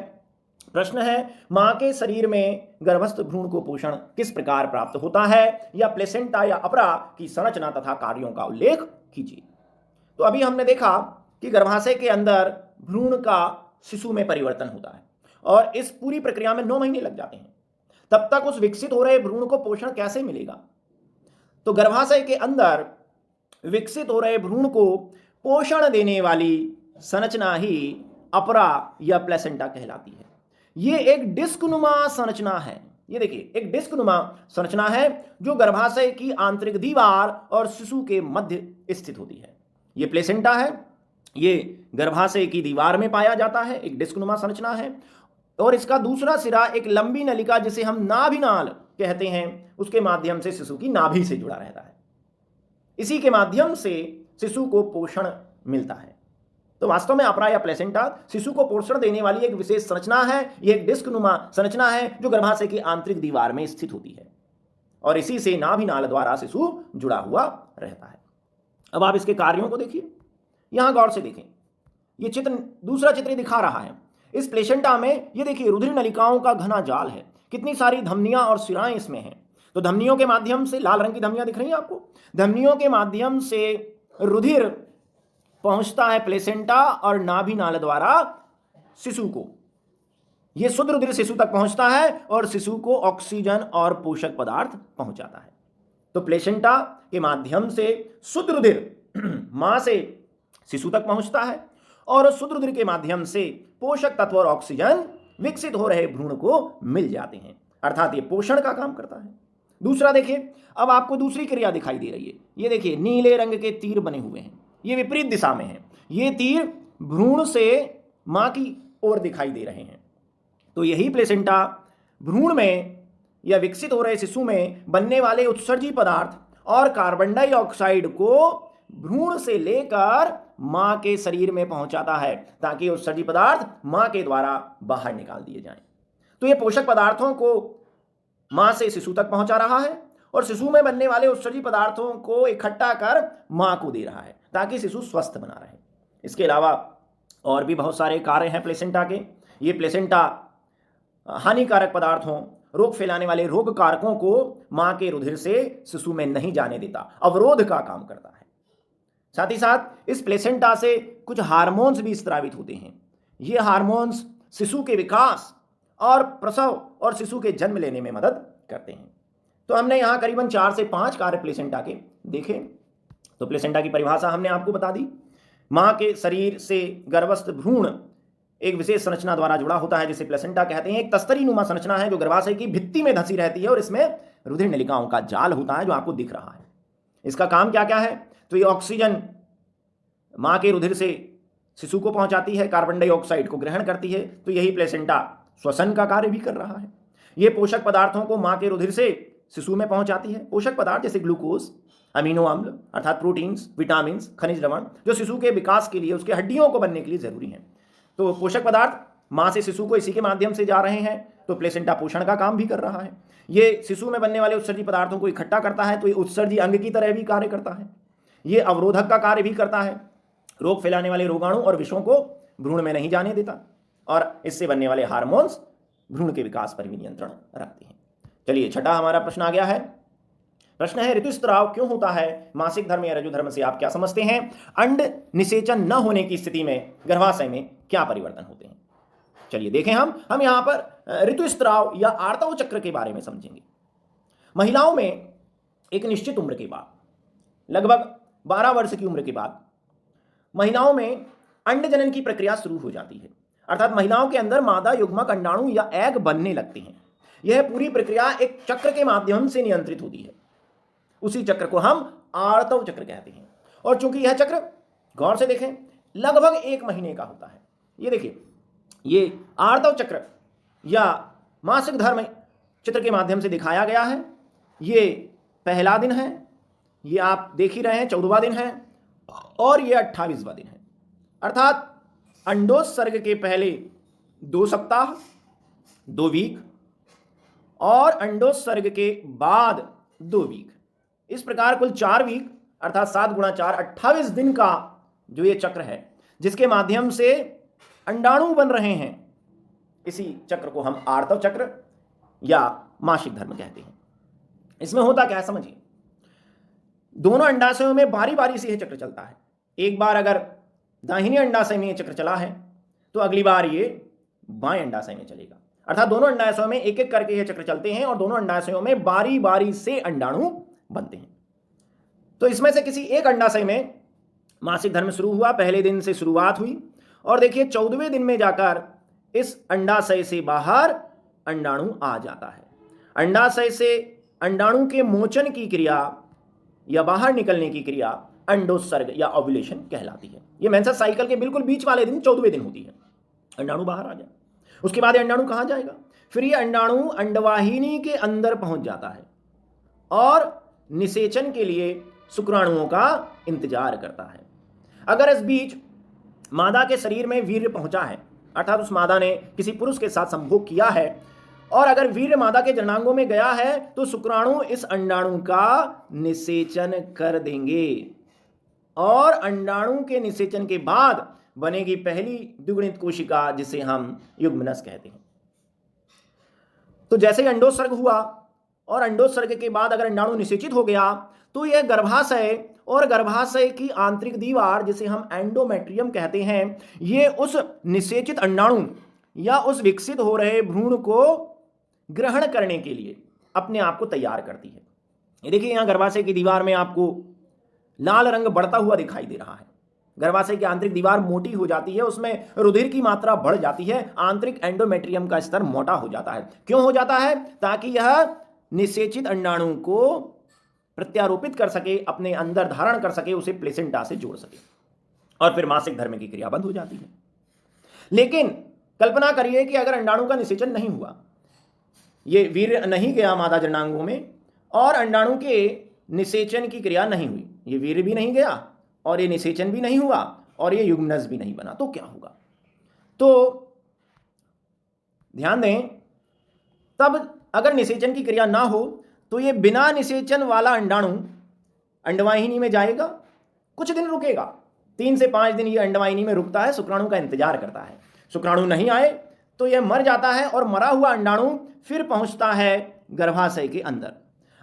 प्रश्न है, मां के शरीर में गर्भस्थ भ्रूण को पोषण किस प्रकार प्राप्त होता है, या प्लेसेंटा या अपरा की संरचना तथा कार्यों का उल्लेख कीजिए। तो अभी हमने देखा कि गर्भाशय के अंदर भ्रूण का शिशु में परिवर्तन होता है और इस पूरी प्रक्रिया में 9 महीने लग जाते हैं। तब तक उस विकसित हो रहे भ्रूण को पोषण कैसे मिलेगा? तो गर्भाशय के अंदर विकसित हो रहे भ्रूण को पोषण देने वाली संरचना ही अपरा या प्लेसेंटा कहलाती है। ये एक डिस्कनुमा संरचना है। ये देखिए, एक डिस्कनुमा संरचना है जो गर्भाशय की आंतरिक दीवार और शिशु के मध्य स्थित होती है। ये प्लेसेंटा है, ये गर्भाशय की दीवार में पाया जाता है, एक डिस्कनुमा संरचना है। और इसका दूसरा सिरा एक लंबी नलिका, जिसे हम नाभिनाल कहते हैं, उसके माध्यम से शिशु की नाभि से जुड़ा रहता है। इसी के माध्यम से शिशु को पोषण मिलता है। तो वास्तव में अपरा या प्लेसेंटा शिशु को पोषण देने वाली एक विशेष संरचना है। यह एक डिस्कनुमा संरचना है जो गर्भाशय की आंतरिक दीवार में स्थित होती है और इसी से नाभिनाल द्वारा शिशु जुड़ा हुआ रहता है। अब आप इसके कार्यों को देखिए, यहां गौर से देखें। यह चित्र, दूसरा चित्र दिखा रहा है। इस प्लेसेंटा में ये देखिए रुधिर नलिकाओं का घना जाल है, कितनी सारी धमनियां और सिराएं इसमें हैं। तो धमनियों के माध्यम से, लाल रंग की धमनियां दिख रही हैं आपको, धमनियों के माध्यम से रुधिर पहुंचता है प्लेसेंटा और नाभिनाल द्वारा शिशु को। यह शुद्ध रुधिर शिशु तक पहुंचता है और शिशु को ऑक्सीजन और पोषक पदार्थ पहुंचाता है। तो प्लेसेंटा के माध्यम से शुद्ध रुधिर मां से शिशु तक पहुंचता है और शुद्ध रुधिर के माध्यम से पोषक तत्व और ऑक्सीजन विकसित हो रहे भ्रूण को मिल जाते हैं, अर्थात ये पोषण का काम करता है। दूसरा देखिए, अब आपको दूसरी क्रिया दिखाई दे रही है। ये देखिए, नीले रंग के तीर बने हुए हैं, ये विपरीत दिशा में है। ये तीर भ्रूण से मां की ओर दिखाई दे रहे हैं। तो यही प्लेसेंटा भ्रूण में या विकसित हो रहे शिशु में बनने वाले उत्सर्जी पदार्थ और कार्बन डाइऑक्साइड को भ्रूण से लेकर मां के शरीर में पहुंचाता है ताकि उत्सर्जी पदार्थ मां के द्वारा बाहर निकाल दिए जाएं। तो ये पोषक पदार्थों को मां से शिशु तक पहुंचा रहा है और शिशु में बनने वाले उत्सर्जी पदार्थों को इकट्ठा कर मां को दे रहा है ताकि शिशु स्वस्थ बना रहे। इसके अलावा और भी बहुत सारे कार्य हैं प्लेसेंटा के। ये प्लेसेंटा हानिकारक पदार्थों, रोग फैलाने वाले रोग कारकों को मां के रुधिर से शिशु में नहीं जाने देता, अवरोध का काम करता है। साथ ही साथ इस प्लेसेंटा से कुछ हार्मोन्स भी स्रावित होते हैं। ये हार्मोन्स शिशु के विकास और प्रसव और शिशु के जन्म लेने में मदद करते हैं। तो हमने यहाँ करीबन 4 से 5 कार्य प्लेसेंटा के देखे। तो प्लेसेंटा की परिभाषा हमने आपको बता दी। मां के शरीर से गर्भस्थ भ्रूण एक विशेष संरचना द्वारा जुड़ा होता है जिसे प्लेसेंटा कहते हैं। एक तस्तरी नुमा संरचना है जो गर्भाशय की भित्ति में धंसी रहती है और इसमें रुधिर नलिकाओं का जाल होता है जो आपको दिख रहा है। इसका काम क्या क्या है? तो ये ऑक्सीजन मां के रुधिर से शिशु को पहुंचाती है, कार्बन डाइऑक्साइड को ग्रहण करती है। तो यही प्लेसेंटा श्वसन का कार्य भी कर रहा है। ये पोषक पदार्थों को मां के रुधिर से शिशु में पहुंचाती है। पोषक पदार्थ जैसे ग्लूकोज, अमीनो अम्ल अर्थात प्रोटीन्स, विटामिन, खनिज लवण जो शिशु के विकास के लिए, उसके हड्डियों को बनने के लिए जरूरी हैं। तो पोषक पदार्थ मां से शिशु को इसी के माध्यम से जा रहे हैं। तो प्लेसेंटा पोषण का काम भी कर रहा है। ये शिशु में बनने वाले उत्सर्जी पदार्थों को इकट्ठा करता है। तो ये उत्सर्जी अंग की तरह भी कार्य करता है। ये अवरोधक का कार्य भी करता है। रोग फैलाने वाले रोगाणु और विषों को भ्रूण में नहीं जाने देता और इससे बनने वाले हार्मोन्स भ्रूण के विकास पर भी नियंत्रण रखते हैं। चलिए, छठा हमारा प्रश्न आ गया है। प्रश्न है, ऋतुस्राव क्यों होता है? मासिक धर्म या रजु धर्म से आप क्या समझते हैं? अंड निषेचन न होने की स्थिति में गर्भाशय में क्या परिवर्तन होते हैं? चलिए देखें, हम यहां पर ऋतुस्राव या आर्तव चक्र के बारे में समझेंगे। महिलाओं में एक निश्चित उम्र के बाद, लगभग 12 वर्ष की उम्र के बाद, महिलाओं में अंड जनन की प्रक्रिया शुरू हो जाती है। अर्थात महिलाओं के अंदर मादा युग्मक अंडाणु या एग बनने लगते हैं। यह पूरी प्रक्रिया एक चक्र के माध्यम से नियंत्रित होती है। उसी चक्र को हम आर्तव चक्र कहते हैं। और चूंकि यह चक्र, गौर से देखें, लगभग 1 महीने का होता है। ये देखिए, ये आर्तव चक्र या मासिक धर्म चित्र के माध्यम से दिखाया गया है। ये पहला दिन है, ये आप देख ही रहे हैं, 14वां दिन है और ये 28वां दिन है। अर्थात अंडोत्सर्ग के पहले 2 सप्ताह, 2 वीक और अंडोत्सर्ग के बाद 2 वीक। इस प्रकार कुल 4 वीक अर्थात 7 गुणा 4 28 दिन का जो ये चक्र है, जिसके माध्यम से अंडाणु बन रहे हैं, इसी चक्र को हम आर्तव चक्र या मासिक धर्म कहते हैं। इसमें होता क्या है समझिए। दोनों अंडाशयों में बारी बारी से यह चक्र चलता है। एक बार अगर दाहिने अंडाशय में यह चक्र चला है तो अगली बार ये बाएं अंडाशय में चलेगा। अर्थात दोनों अंडाशयों में एक एक करके यह चक्र चलते हैं और दोनों अंडाशयों में बारी बारी से अंडाणु बनते हैं। तो इसमें से किसी एक अंडाशय में मासिक धर्म शुरू हुआ, पहले दिन से शुरुआत हुई और देखिए 14वें दिन में जाकर इस अंडाशय से बाहर अंडाणु आ जाता है। अंडाशय से अंडाणु के मोचन की क्रिया या बाहर निकलने की क्रिया अंडोत्सर्ग या ओव्यूलेशन कहलाती है। ये मेंसेस साइकिल के बिल्कुल बीच वाले दिन 14वें दिन होती है। अंडाणु बाहर आ गया, उसके बाद अंडाणु कहाँ जाएगा? फिर ये अंडाणु अंडवाहिनी के अंदर पहुंच जाता है और निषेचन के लिए शुक्राणुओं का इंतजार करता है। अगर इस बीच मादा के शरीर में वीर्य पहुंचा है, अर्थात उस मादा ने किसी पुरुष के साथ संभोग किया है और अगर वीर्य मादा के जननांगों में गया है तो शुक्राणु इस अंडाणु का निषेचन कर देंगे और अंडाणु के निषेचन के बाद बनेगी पहली द्विगुणित कोशिका जिसे हम युग्मनस कहते हैं। तो जैसे ही अंडोत्सर्ग हुआ और अंडोत्सर्ग के बाद अगर अंडाणु निषेचित हो गया तो यह गर्भाशय और गर्भाशय की आंतरिक दीवार जिसे हम एंडोमेट्रियम कहते हैं, ये उस निषेचित अंडाणु या उस विकसित हो रहे भ्रूण को ग्रहण करने के लिए अपने आप को तैयार करती है। ये देखिए, यहां गर्भाशय की दीवार में आपको लाल रंग बढ़ता हुआ दिखाई दे रहा है। गर्भाशय की आंतरिक दीवार मोटी हो जाती है, उसमें रुधिर की मात्रा बढ़ जाती है, आंतरिक एंडोमेट्रियम का स्तर मोटा हो जाता है। क्यों हो जाता है? ताकि यह निषेचित अंडाणु को प्रत्यारोपित कर सके, अपने अंदर धारण कर सके, उसे प्लेसेंटा से जोड़ सके और फिर मासिक धर्म की क्रिया बंद हो जाती है। लेकिन कल्पना करिए कि अगर अंडाणु का निषेचन नहीं हुआ, ये वीर्य नहीं गया मादा जननांगों में और अंडाणु के निषेचन की क्रिया नहीं हुई, ये वीर्य भी नहीं गया और ये निषेचन भी नहीं हुआ और ये युग्मनज भी नहीं बना, तो क्या होगा? तो ध्यान दें, तब अगर निषेचन की क्रिया ना हो तो ये बिना निषेचन वाला अंडाणु अंडवाहिनी में जाएगा, कुछ दिन रुकेगा, 3 से 5 दिन ये अंडवाहिनी में रुकता है, शुक्राणु का इंतजार करता है। शुक्राणु नहीं आए तो यह मर जाता है और मरा हुआ अंडाणु फिर पहुंचता है गर्भाशय के अंदर।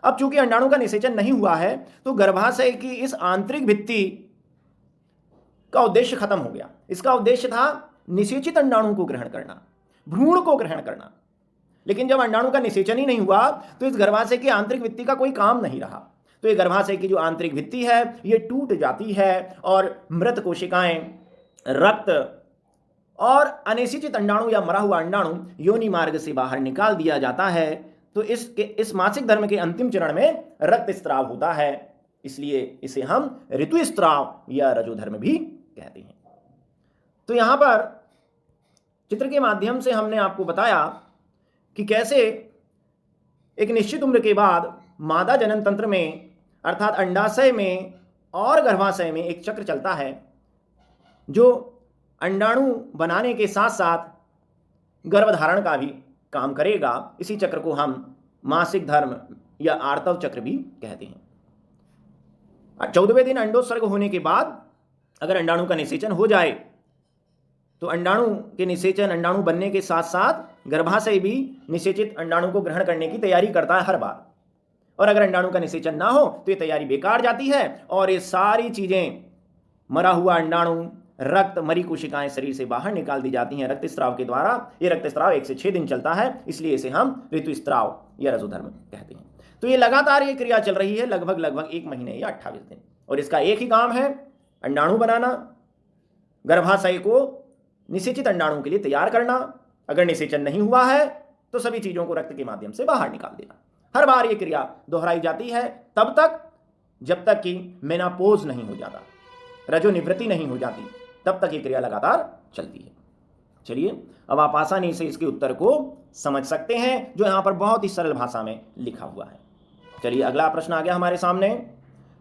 अब चूंकि अंडाणु का निषेचन नहीं हुआ है तो गर्भाशय की इस आंतरिक भित्ति का उद्देश्य खत्म हो गया। इसका उद्देश्य था निषेचित अंडाणु को ग्रहण करना, भ्रूण को ग्रहण करना। लेकिन जब अंडाणु का निषेचन ही नहीं हुआ तो इस गर्भाशय की आंतरिक भित्ति का कोई काम नहीं रहा। तो ये गर्भाशय की जो आंतरिक भित्ति है ये टूट जाती है और मृत कोशिकाएं, रक्त और अनिषेचित अंडाणु या मरा हुआ अंडाणु योनि मार्ग से बाहर निकाल दिया जाता है। तो इस मासिक धर्म के अंतिम चरण में रक्त स्त्राव होता है, इसलिए इसे हम ऋतुस्त्राव या रजोधर्म भी कहते हैं। तो यहां पर चित्र के माध्यम से हमने आपको बताया कि कैसे एक निश्चित उम्र के बाद मादा जनन तंत्र में अर्थात अंडाशय में और गर्भाशय में एक चक्र चलता है जो अंडाणु बनाने के साथ साथ गर्भधारण का भी काम करेगा। इसी चक्र को हम मासिक धर्म या आर्तव चक्र भी कहते हैं। 14वें दिन अंडोत्सर्ग होने के बाद अगर अंडाणु का निषेचन हो जाए तो अंडाणु के निषेचन, अंडाणु बनने के साथ साथ गर्भाशय भी निषेचित अंडाणु को ग्रहण करने की तैयारी करता है हर बार। और अगर अंडाणु का निषेचन ना हो तो ये तैयारी बेकार जाती है और ये सारी चीजें, मरा हुआ अंडाणु, रक्त, मरी कोशिकाएं शरीर से बाहर निकाल दी जाती हैं रक्तस्राव के द्वारा। ये रक्तस्राव 1 से 6 दिन चलता है, इसलिए इसे हम ऋतुस्राव या रजोधर्म कहते हैं। तो ये लगातार ये क्रिया चल रही है लगभग 1 महीने या 28 दिन, और इसका एक ही काम है, अंडाणु बनाना, गर्भाशय को निषेचित अंडाणु के लिए तैयार करना। अगर निषेचन नहीं हुआ है तो सभी चीजों को रक्त के माध्यम से बाहर निकाल देना। हर बार ये क्रिया दोहराई जाती है तब तक जब तक कि मेनापोज नहीं हो जाता, रजोनिवृत्ति नहीं हो जाती, तब तक ये क्रिया लगातार चलती है। चलिए अब आप आसानी से इसके उत्तर को समझ सकते हैं जो यहां पर बहुत ही सरल भाषा में लिखा हुआ है। चलिए अगला प्रश्न आ गया हमारे सामने।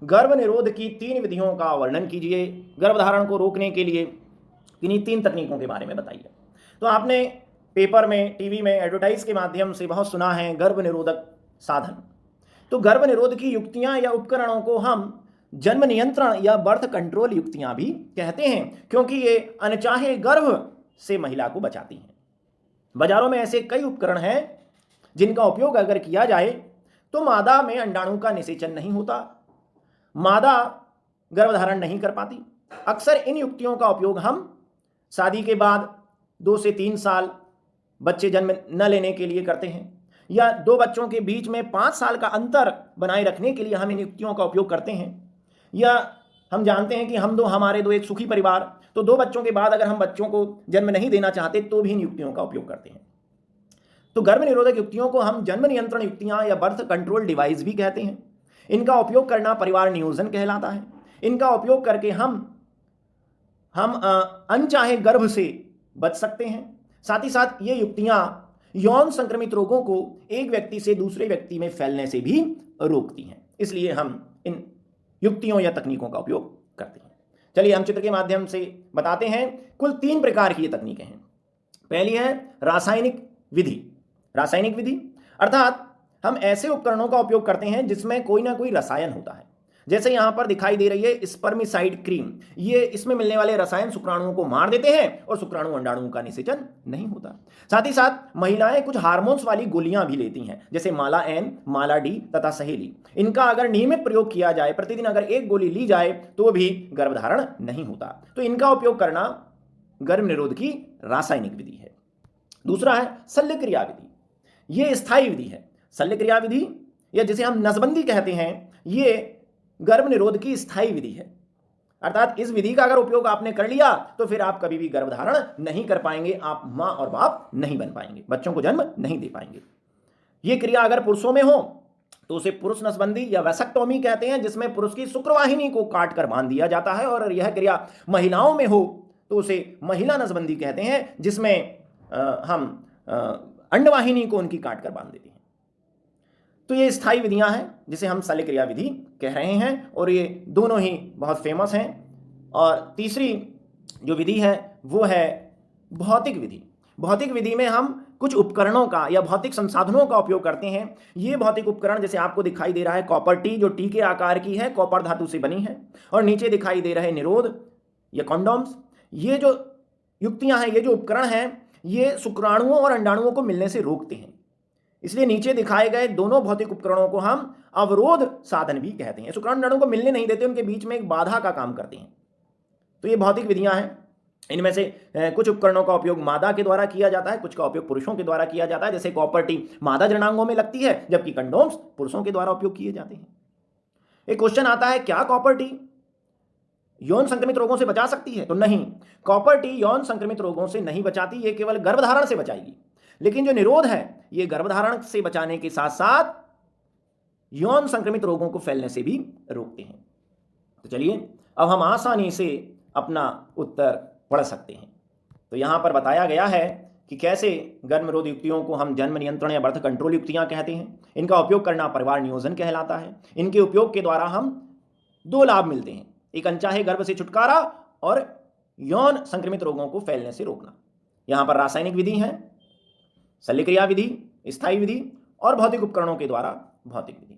गर्भ निरोध की 3 विधियों का वर्णन कीजिए। गर्भधारण को रोकने के लिए किन्हीं 3 तकनीकों के बारे में बताइए। तो आपने पेपर में, टीवी में, एडवर्टाइज के माध्यम से बहुत सुना है गर्भ निरोधक साधन। तो गर्भ निरोध की युक्तियां या उपकरणों को हम जन्म नियंत्रण या बर्थ कंट्रोल युक्तियां भी कहते हैं, क्योंकि ये अनचाहे गर्भ से महिला को बचाती हैं। बाजारों में ऐसे कई उपकरण हैं जिनका उपयोग अगर किया जाए तो मादा में अंडाणु का निषेचन नहीं होता, मादा गर्भधारण नहीं कर पाती। अक्सर इन युक्तियों का उपयोग हम शादी के बाद 2 से 3 साल बच्चे जन्म न लेने के लिए करते हैं, या 2 बच्चों के बीच में 5 साल का अंतर बनाए रखने के लिए हम इन युक्तियों का उपयोग करते हैं। या हम जानते हैं कि हमारे दो एक सुखी परिवार, तो 2 बच्चों के बाद अगर हम बच्चों को जन्म नहीं देना चाहते तो भी इन युक्तियों का उपयोग करते हैं। तो गर्भ निरोधक युक्तियों को हम जन्म नियंत्रण युक्तियां या बर्थ कंट्रोल डिवाइस भी कहते हैं। इनका उपयोग करना परिवार नियोजन कहलाता है। इनका उपयोग करके हम अनचाहे गर्भ से बच सकते हैं। साथ ही साथ ये युक्तियां यौन संक्रमित रोगों को एक व्यक्ति से दूसरे व्यक्ति में फैलने से भी रोकती हैं, इसलिए हम इन युक्तियों या तकनीकों का उपयोग करते हैं। चलिए हम चित्र के माध्यम से बताते हैं। कुल 3 प्रकार की ये तकनीकें हैं। पहली है रासायनिक विधि। रासायनिक विधि अर्थात हम ऐसे उपकरणों का उपयोग करते हैं जिसमें कोई ना कोई रसायन होता है। जैसे यहां पर दिखाई दे रही है स्पर्मिसाइड क्रीम, ये इसमें मिलने वाले रसायन शुक्राणुओं को मार देते हैं और शुक्राणु अंडाणुओं का निषेचन नहीं होता। साथ ही साथ महिलाएं कुछ हार्मोन्स वाली गोलियां भी लेती हैं, जैसे माला एन, माला डी तथा सहेली। इनका अगर नियमित प्रयोग किया जाए, प्रतिदिन अगर 1 गोली ली जाए तो भी गर्भधारण नहीं होता। तो इनका उपयोग करना गर्भ निरोध की रासायनिक विधि है। दूसरा है शल्य क्रिया विधि। ये स्थायी विधि है। शल्य क्रिया विधि या जिसे हम नसबंदी कहते हैं, ये गर्भ निरोध की स्थायी विधि है। अर्थात इस विधि का अगर उपयोग आपने कर लिया तो फिर आप कभी भी गर्भधारण नहीं कर पाएंगे, आप मां और बाप नहीं बन पाएंगे, बच्चों को जन्म नहीं दे पाएंगे। यह क्रिया अगर पुरुषों में हो तो उसे पुरुष नसबंदी या वैसेक्टोमी कहते हैं, जिसमें पुरुष की शुक्रवाहिनी को काट कर बांध दिया जाता है। और यह क्रिया महिलाओं में हो तो उसे महिला नसबंदी कहते हैं, जिसमें हम अंडवाहिनी को उनकी काट कर बांध देते हैं। तो ये स्थायी विधियां हैं जिसे हम शल्य क्रिया विधि कह रहे हैं, और ये दोनों ही बहुत फेमस हैं। और तीसरी जो विधि है वो है भौतिक विधि। भौतिक विधि में हम कुछ उपकरणों का या भौतिक संसाधनों का उपयोग करते हैं। ये भौतिक उपकरण जैसे आपको दिखाई दे रहा है कॉपर टी, जो टी के आकार की है, कॉपर धातु से बनी है, और नीचे दिखाई दे रहे निरोध या कॉन्डोम्स। ये जो युक्तियां हैं, ये जो उपकरण हैं, ये शुक्राणुओं और अंडाणुओं को मिलने से रोकते हैं। इसलिए नीचे दिखाए गए दोनों भौतिक उपकरणों को हम अवरोध साधन भी कहते हैं। शुक्राणु अंडाणुओं को मिलने नहीं देते, उनके बीच में एक बाधा का काम करते हैं। तो ये भौतिक विधियां हैं। इनमें से कुछ उपकरणों का उपयोग मादा के द्वारा किया जाता है, कुछ का उपयोग पुरुषों के द्वारा किया जाता है। जैसे कॉपर टी मादा जननांगों में लगती है, जबकि कंडोम्स पुरुषों के द्वारा उपयोग किए जाते हैं। एक क्वेश्चन आता है, क्या कॉपर टी यौन संक्रमित रोगों से बचा सकती है? तो नहीं, कॉपर टी यौन संक्रमित रोगों से नहीं बचाती, ये केवल गर्भधारण से बचाएगी। लेकिन जो निरोध है, ये गर्भधारण से बचाने के साथ साथ यौन संक्रमित रोगों को फैलने से भी रोकते हैं। तो चलिए अब हम आसानी से अपना उत्तर पढ़ सकते हैं। तो यहां पर बताया गया है कि कैसे गर्भनिरोध युक्तियों को हम जन्म नियंत्रण या बर्थ कंट्रोल युक्तियां कहते हैं। इनका उपयोग करना परिवार नियोजन कहलाता है। इनके उपयोग के द्वारा हम दो लाभ मिलते हैं, एक अनचाहे गर्भ से छुटकारा और यौन संक्रमित रोगों को फैलने से रोकना। यहां पर रासायनिक विधि है, शल्यक्रिया विधि, स्थायी विधि और भौतिक उपकरणों के द्वारा भौतिक विधि।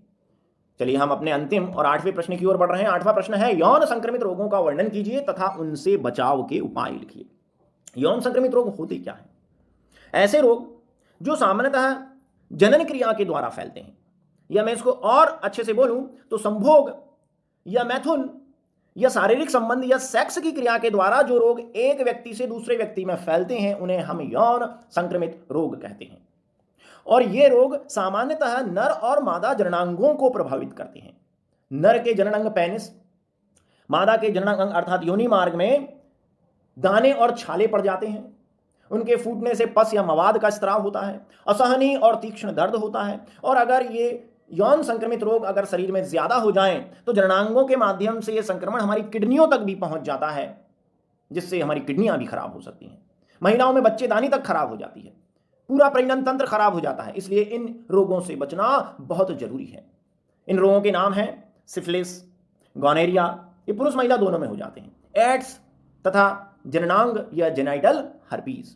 चलिए हम अपने अंतिम और 8वें प्रश्न की ओर बढ़ रहे हैं। 8वां प्रश्न है, यौन संक्रमित रोगों का वर्णन कीजिए तथा उनसे बचाव के उपाय लिखिए। यौन संक्रमित रोग होते क्या हैं? ऐसे रोग जो सामान्यतः जनन क्रिया के द्वारा फैलते हैं, या मैं इसको और अच्छे से बोलूं तो संभोग या मैथुन या शारीरिक संबंध या सेक्स की क्रिया के द्वारा जो रोग एक व्यक्ति से दूसरे व्यक्ति में फैलते हैं, उन्हें हम यौन संक्रमित रोग कहते हैं। और ये रोग सामान्यतः नर और मादा जननांगों को प्रभावित करते हैं। नर के जननांग पेनिस, मादा के जननांग अर्थात योनि मार्ग में दाने और छाले पड़ जाते हैं। उनके फूटने से पस या मवाद का स्त्राव होता है, असहनीय और तीक्ष्ण दर्द होता है। और अगर ये यौन संक्रमित रोग अगर शरीर में ज्यादा हो जाएं तो जननांगों के माध्यम से ये संक्रमण हमारी किडनियों तक भी पहुंच जाता है, जिससे हमारी किडनियां भी खराब हो सकती हैं। महिलाओं में बच्चेदानी तक खराब हो जाती है, पूरा प्रजनन तंत्र खराब हो जाता है। इसलिए इन रोगों से बचना बहुत जरूरी है। इन रोगों के नाम हैं सिफिलिस, गोनेरिया, ये पुरुष महिला दोनों में हो जाते हैं, एड्स तथा जननांग या जेनाइटल हर्पीज।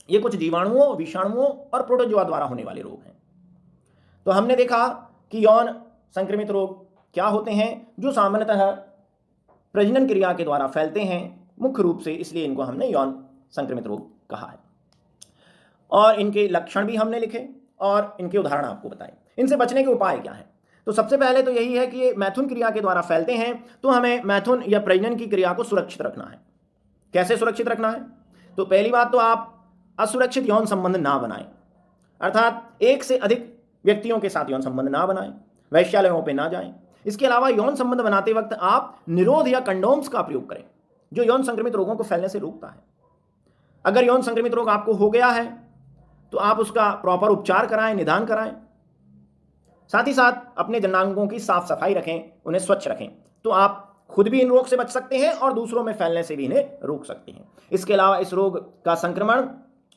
ये कुछ जीवाणुओं, विषाणुओं और प्रोटोजोआ द्वारा होने वाले रोग हैं। तो हमने देखा कि यौन संक्रमित रोग क्या होते हैं, जो सामान्यतः प्रजनन क्रिया के द्वारा फैलते हैं मुख्य रूप से, इसलिए इनको हमने यौन संक्रमित रोग कहा है। और इनके लक्षण भी हमने लिखे और इनके उदाहरण आपको बताए। इनसे बचने के उपाय क्या हैं? तो सबसे पहले तो यही है कि ये मैथुन क्रिया के द्वारा फैलते हैं, तो हमें मैथुन या प्रजनन की क्रिया को सुरक्षित रखना है। कैसे सुरक्षित रखना है? तो पहली बात तो आप असुरक्षित यौन संबंध ना बनाएं, अर्थात एक से अधिक व्यक्तियों के साथ यौन संबंध ना बनाएं, वैश्यालयों पर ना जाएं। इसके अलावा यौन संबंध बनाते वक्त आप निरोध या कंडोम्स का प्रयोग करें, जो यौन संक्रमित रोगों को फैलने से रोकता है। अगर यौन संक्रमित रोग आपको हो गया है तो आप उसका प्रॉपर उपचार कराएं, निदान कराएं। साथ ही साथ अपने जननांगों की साफ सफाई रखें, उन्हें स्वच्छ रखें, तो आप खुद भी इन रोग से बच सकते हैं और दूसरों में फैलने से भी इन्हें रोक सकते हैं। इसके अलावा इस रोग का संक्रमण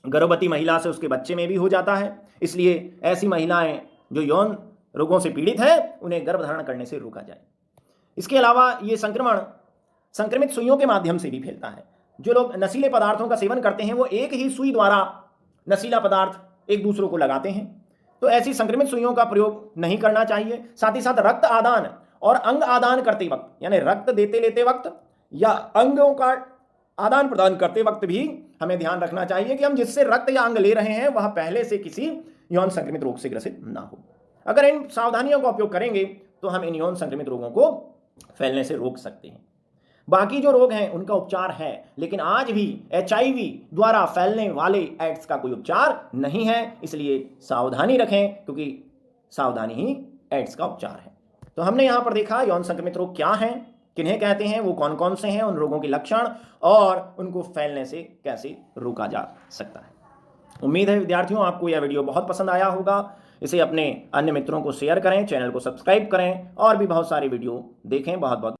गर्भवती महिला से उसके बच्चे में भी हो जाता है, इसलिए ऐसी महिलाएं जो यौन रोगों से पीड़ित हैं उन्हें गर्भधारण करने से रोका जाए। इसके अलावा ये संक्रमण संक्रमित सुइयों के माध्यम से भी फैलता है। जो लोग नशीले पदार्थों का सेवन करते हैं वो एक ही सुई द्वारा नशीला पदार्थ एक दूसरों को लगाते हैं, तो ऐसी संक्रमित सुइयों का प्रयोग नहीं करना चाहिए। साथ ही साथ रक्त आदान और अंग आदान करते वक्त, यानी रक्त देते लेते वक्त या अंगों का आदान प्रदान करते वक्त भी हमें ध्यान रखना चाहिए कि हम जिससे रक्त या अंग ले रहे हैं वह पहले से किसी यौन संक्रमित रोग से ग्रसित ना हो। अगर इन सावधानियों का उपयोग करेंगे तो हम इन यौन संक्रमित रोगों को फैलने से रोक सकते हैं। बाकी जो रोग हैं उनका उपचार है, लेकिन आज भी HIV द्वारा फैलने वाले एड्स का कोई उपचार नहीं है, इसलिए सावधानी रखें, क्योंकि सावधानी ही एड्स का उपचार है। तो हमने यहाँ पर देखा यौन संक्रमित रोग क्या हैं, किन्हें कहते हैं, वो कौन कौन से हैं, उन रोगों के लक्षण और उनको फैलने से कैसे रोका जा सकता है। उम्मीद है विद्यार्थियों आपको यह वीडियो बहुत पसंद आया होगा। इसे अपने अन्य मित्रों को शेयर करें, चैनल को सब्सक्राइब करें और भी बहुत सारी वीडियो देखें। बहुत बहुत